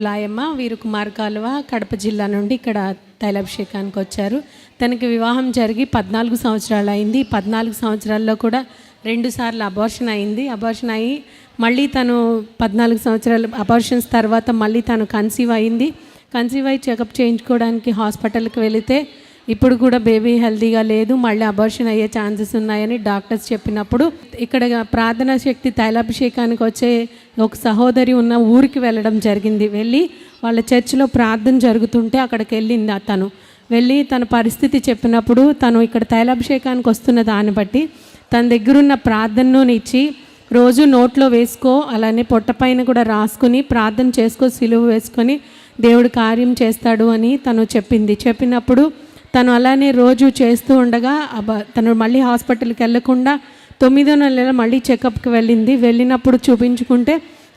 లాయమ్మ వీరు కుమార్ కాలువ కడప జిల్లా నుండి ఇక్కడ తైలాభిషేకానికి వచ్చారు. తనకి వివాహం జరిగి 14 సంవత్సరాలు అయింది. 14 సంవత్సరాల్లో కూడా 2 సార్లు అబార్షన్ అయింది. అబార్షన్ అయ్యి మళ్ళీ తను 14 సంవత్సరాలు అబార్షన్స్ తర్వాత మళ్ళీ తను కన్సీవ్ అయింది. కన్సీవ్ అయ్యి చెకప్ చేయించుకోవడానికి హాస్పిటల్కి వెళితే ఇప్పుడు కూడా బేబీ హెల్తీగా లేదు, మళ్ళీ అబార్షన్ అయ్యే ఛాన్సెస్ ఉన్నాయని డాక్టర్స్ చెప్పినప్పుడు ఇక్కడ ప్రార్థనా శక్తి తైలాభిషేకానికి వచ్చే ఒక సహోదరి ఉన్న ఊరికి వెళ్ళడం జరిగింది. వెళ్ళి వాళ్ళ చర్చిలో ప్రార్థన జరుగుతుంటే అక్కడికి వెళ్ళింది. తను వెళ్ళి తన పరిస్థితి చెప్పినప్పుడు తను ఇక్కడ తైలాభిషేకానికి వస్తున్న దాన్ని బట్టి తన దగ్గరున్న ప్రార్థనను ఇచ్చి రోజు నోట్లో వేసుకో, అలానే పొట్టపైన కూడా రాసుకుని ప్రార్థన చేసుకో, సిలువ వేసుకొని దేవుడు కార్యం చేస్తాడు అని తను చెప్పినప్పుడు తను అలానే రోజు చేస్తూ ఉండగా తను మళ్ళీ హాస్పిటల్కి వెళ్ళకుండా 9వ నెల మళ్ళీ చెకప్కి వెళ్ళినప్పుడు చూపించుకుంటే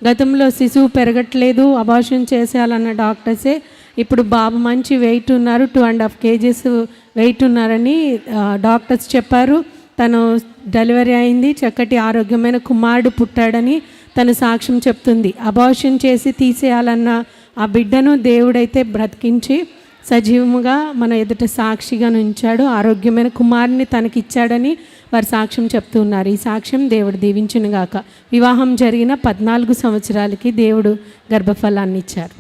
గతంలో శిశువు పెరగట్లేదు, అబార్షన్ చేసేయాలన్న డాక్టర్సే ఇప్పుడు బాబు మంచి వెయిట్ ఉన్నారు, 2.5 kgs వెయిట్ ఉన్నారని డాక్టర్స్ చెప్పారు. తను డెలివరీ అయింది, చక్కటి ఆరోగ్యమైన కుమారుడు పుట్టాడని తను సాక్ష్యం చెప్తుంది. అబార్షన్ చేసి తీసేయాలన్న ఆ బిడ్డను దేవుడైతే బ్రతికించి సజీవముగా మన ఎదుట సాక్షిగా ఉంచాడు. ఆరోగ్యమైన కుమారుని తనకిచ్చాడని వారు సాక్ష్యం చెప్తున్నారు. ఈ సాక్ష్యం దేవుడు దీవించునుగాక. వివాహం జరిగిన 14 సంవత్సరాలకి దేవుడు గర్భఫలాన్ని ఇచ్చారు.